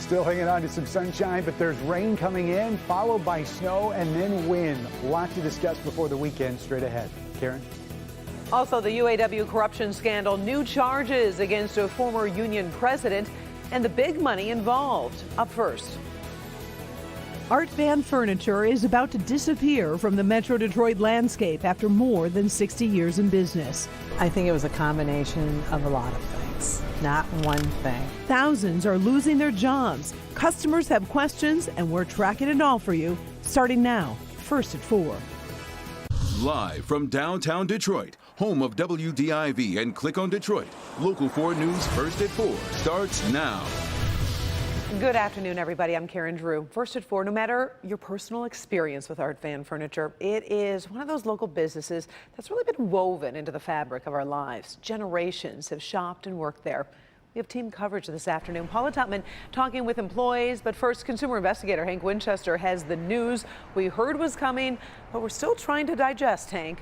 Still hanging on to some sunshine, but there's rain coming in, followed by snow and then wind. A lot to discuss before the weekend. Straight ahead. Karen? Also, the UAW corruption scandal, new charges against a former union president, and the big money involved. Up first. Art Van Furniture is about to disappear from the Metro Detroit landscape after more than 60 years in business. I think it was a combination of a lot of things, not one thing. Thousands are losing their jobs. Customers have questions, and we're tracking it all for you, starting now, first at 4. Live from downtown Detroit, home of WDIV and Click on Detroit, Local 4 News First at 4 starts now. Good afternoon, everybody. I'm Karen Drew. First at 4, no matter your personal experience with Art Van Furniture, it is one of those local businesses that's really been woven into the fabric of our lives. Generations have shopped and worked there. We have team coverage this afternoon. Paula Tutman talking with employees, but first, consumer investigator Hank Winchester has the news we heard was coming, but we're still trying to digest, Hank.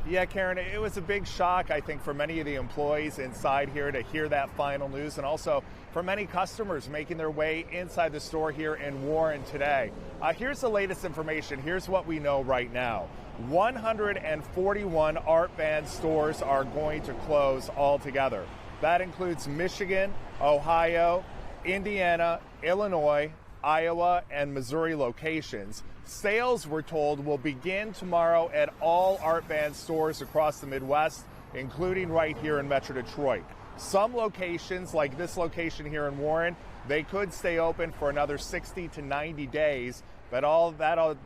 Yeah, Karen, it was a big shock, I think, for many of the employees inside here to hear that final news, and also for many customers making their way inside the store here in Warren today. Here's the latest information. Here's what we know right now. 141 Art Van stores are going to close altogether. That includes Michigan, Ohio, Indiana, Illinois, Iowa, and Missouri locations. Sales, we're told, will begin tomorrow at all Art Van stores across the Midwest, including right here in Metro Detroit. Some locations, like this location here in Warren, they could stay open for another 60 to 90 days, but all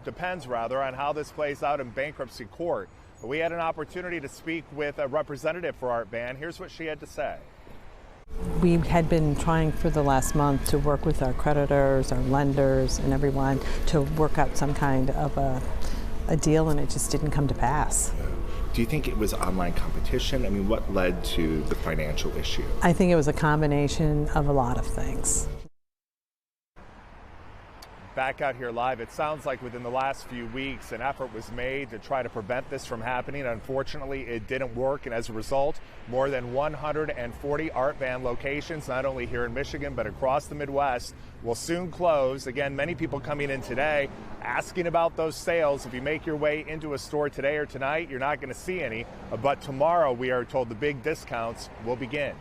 depends, on how this plays out in bankruptcy court. We had an opportunity to speak with a representative for Art Van. Here's what she had to say. We had been trying for the last month to work with our creditors, our lenders, and everyone to work out some kind of a deal, and it just didn't come to pass. Do you think it was online competition? I mean, what led to the financial issue? I think it was a combination of a lot of things. Back out here live, it sounds like within the last few weeks an effort was made to try to prevent this from happening. Unfortunately, it didn't work, and as a result, more than 140 Art Van locations, not only here in Michigan but across the Midwest, will soon close. Again, many people coming in today asking about those sales. If you make your way into a store today or tonight, you're not going to see any, but tomorrow we are told the big discounts will begin.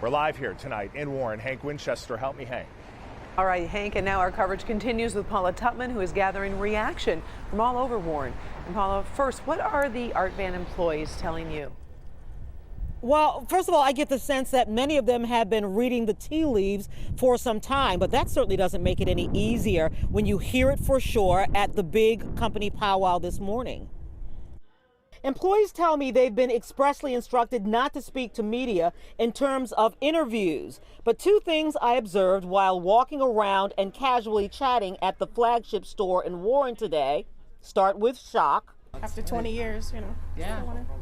We're live here tonight in Warren. Hank Winchester, help me, Hank. All right, Hank, and now our coverage continues with Paula Tutman, who is gathering reaction from all over Warren. And Paula, first, what are the Art Van employees telling you? Well, first of all, I get the sense that many of them have been reading the tea leaves for some time, but that certainly doesn't make it any easier when you hear it for sure at the big company powwow this morning. Employees tell me they've been expressly instructed not to speak to media in terms of interviews. But two things I observed while walking around and casually chatting at the flagship store in Warren today. Start with shock. After 20 years, Yeah.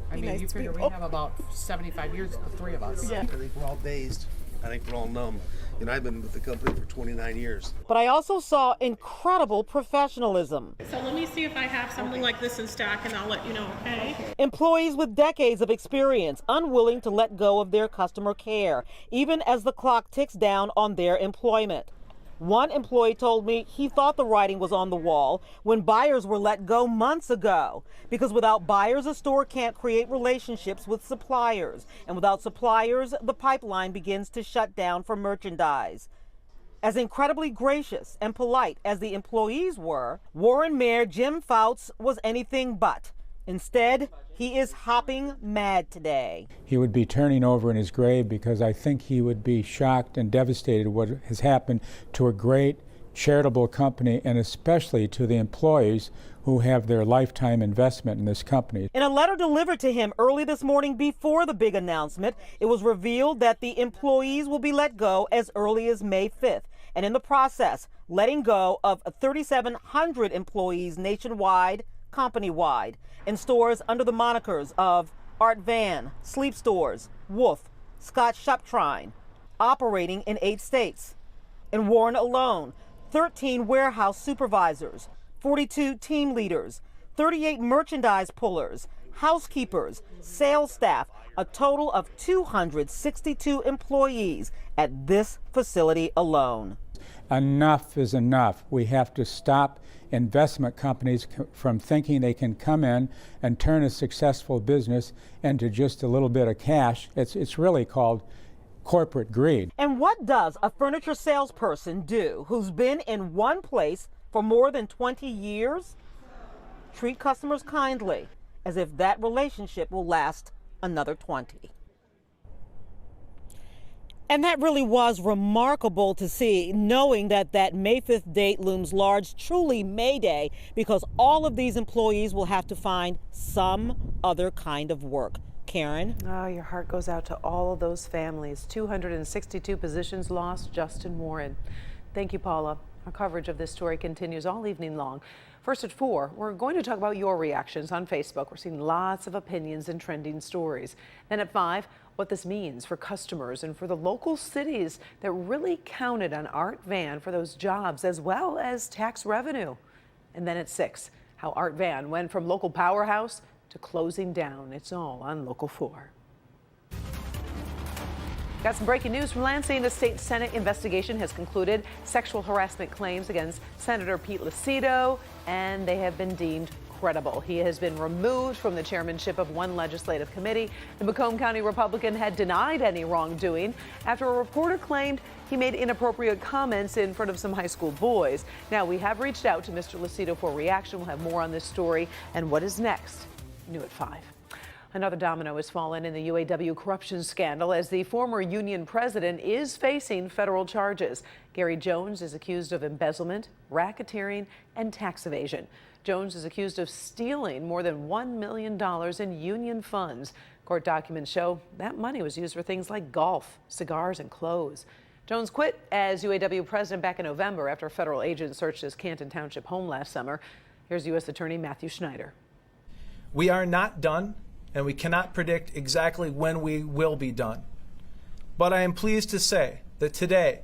I mean, you figure we have about 75 years, the three of us. Yeah. I think we're all dazed. I think we're all numb. I've been with the company for 29 years. But I also saw incredible professionalism. So let me see if I have something like this in stock, and I'll let you know, okay? Employees with decades of experience, unwilling to let go of their customer care, even as the clock ticks down on their employment. One employee told me he thought the writing was on the wall when buyers were let go months ago. Because without buyers, a store can't create relationships with suppliers. And without suppliers, the pipeline begins to shut down for merchandise. As incredibly gracious and polite as the employees were, Warren Mayor Jim Fouts was anything but. Instead, he is hopping mad today. He would be turning over in his grave because I think he would be shocked and devastated what has happened to a great charitable company, and especially to the employees who have their lifetime investment in this company. In a letter delivered to him early this morning before the big announcement, it was revealed that the employees will be let go as early as May 5th. And in the process, letting go of 3,700 employees nationwide, company-wide, in stores under the monikers of Art Van, Sleep Stores, Wolf, Scott Shoptrine, operating in 8 states. In Warren alone, 13 warehouse supervisors, 42 team leaders, 38 merchandise pullers, housekeepers, sales staff, a total of 262 employees at this facility alone. Enough is enough. We have to stop investment companies from thinking they can come in and turn a successful business into just a little bit of cash. It's really called corporate greed. And what does a furniture salesperson do who's been in one place for more than 20 years? Treat customers kindly, as if that relationship will last another 20. And that really was remarkable to see, knowing that that May 5th date looms large, truly May Day, because all of these employees will have to find some other kind of work. Karen? Oh, your heart goes out to all of those families. 262 positions lost just in Warren. Thank you, Paula. Our coverage of this story continues all evening long. First at 4, we're going to talk about your reactions on Facebook. We're seeing lots of opinions and trending stories. Then at 5, what this means for customers and for the local cities that really counted on Art Van for those jobs as well as tax revenue. And then at 6, how Art Van went from local powerhouse to closing down. It's all on Local 4. Got some breaking news from Lansing. The state Senate investigation has concluded sexual harassment claims against Senator Pete Lucido, and they have been deemed credible. He has been removed from the chairmanship of one legislative committee. The Macomb County Republican had denied any wrongdoing after a reporter claimed he made inappropriate comments in front of some high school boys. Now, we have reached out to Mr. Lucido for reaction. We'll have more on this story and what is next. New at 5. Another domino has fallen in the UAW corruption scandal as the former union president is facing federal charges. Gary Jones is accused of embezzlement, racketeering, and tax evasion. Jones is accused of stealing more than $1 million in union funds. Court documents show that money was used for things like golf, cigars, and clothes. Jones quit as UAW president back in November after federal agents searched his Canton Township home last summer. Here's U.S. Attorney Matthew Schneider. We are not done, and we cannot predict exactly when we will be done. But I am pleased to say that today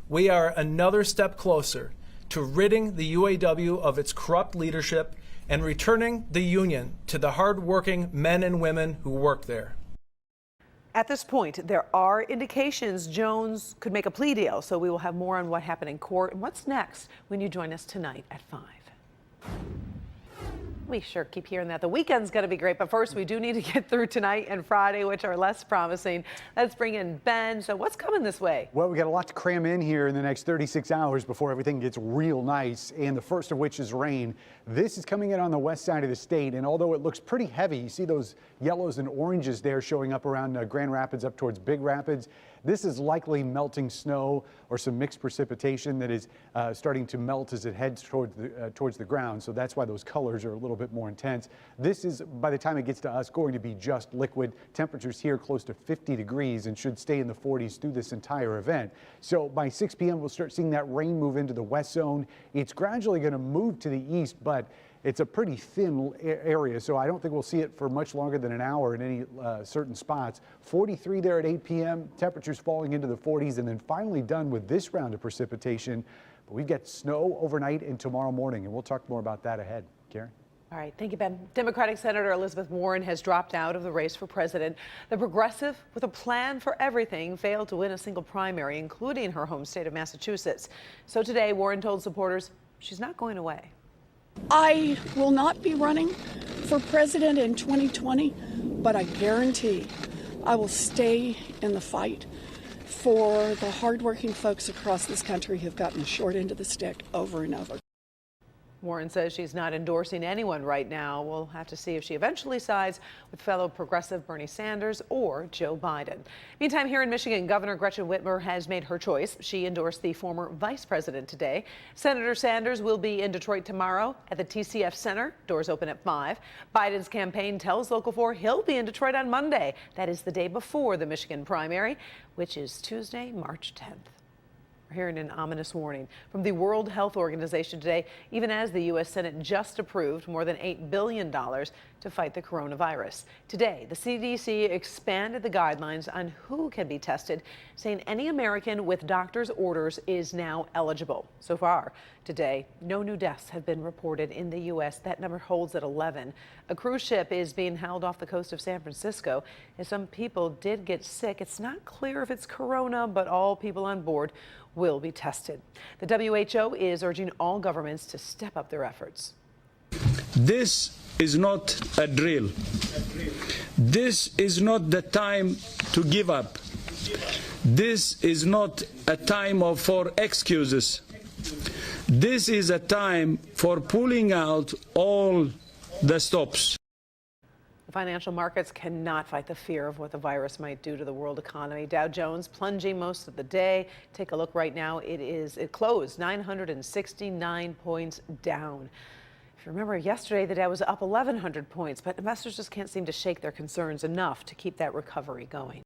we are another step closer to ridding the UAW of its corrupt leadership and returning the union to the hard-working men and women who work there. At this point, there are indications Jones could make a plea deal, so we will have more on what happened in court and what's next when you join us tonight at 5. We sure keep hearing that. The weekend's going to be great, but first we do need to get through tonight and Friday, which are less promising. Let's bring in Ben. So what's coming this way? Well, we got a lot to cram in here in the next 36 hours before everything gets real nice, and the first of which is rain. This is coming in on the west side of the state, and although it looks pretty heavy, you see those yellows and oranges there showing up around Grand Rapids up towards Big Rapids. This is likely melting snow or some mixed precipitation that is starting to melt as it heads towards the ground. So that's why those colors are a little bit more intense. This is, by the time it gets to us, going to be just liquid. Temperatures here close to 50 degrees and should stay in the 40s through this entire event. So by 6 p.m. we'll start seeing that rain move into the west zone. It's gradually going to move to the east, but it's a pretty thin area, so I don't think we'll see it for much longer than an hour in any certain spots. 43 there at 8 p.m., temperatures falling into the 40s, and then finally done with this round of precipitation. But we've got snow overnight and tomorrow morning, and we'll talk more about that ahead. Karen? All right, thank you, Ben. Democratic Senator Elizabeth Warren has dropped out of the race for president. The progressive, with a plan for everything, failed to win a single primary, including her home state of Massachusetts. So today, Warren told supporters she's not going away. I will not be running for president in 2020, but I guarantee I will stay in the fight for the hardworking folks across this country who've gotten the short end of the stick over and over. Warren says she's not endorsing anyone right now. We'll have to see if she eventually sides with fellow progressive Bernie Sanders or Joe Biden. Meantime, here in Michigan, Governor Gretchen Whitmer has made her choice. She endorsed the former vice president today. Senator Sanders will be in Detroit tomorrow at the TCF Center. Doors open at 5. Biden's campaign tells Local 4 he'll be in Detroit on Monday. That is the day before the Michigan primary, which is Tuesday, March 10th. We're hearing an ominous warning from the World Health Organization today, even as the U.S. Senate just approved more than $8 billion to fight the coronavirus. Today, the CDC expanded the guidelines on who can be tested, saying any American with doctor's orders is now eligible. So far today, no new deaths have been reported in the U.S. That number holds at 11. A cruise ship is being held off the coast of San Francisco, and some people did get sick. It's not clear if it's corona, but all people on board will be tested. The WHO is urging all governments to step up their efforts. This is not a drill. This is not the time to give up. This is not a time for excuses. This is a time for pulling out all the stops. The financial markets cannot fight the fear of what the virus might do to the world economy. Dow Jones plunging most of the day. Take a look right now. It closed 969 points down. If you remember yesterday, the Dow was up 1,100 points, but investors just can't seem to shake their concerns enough to keep that recovery going.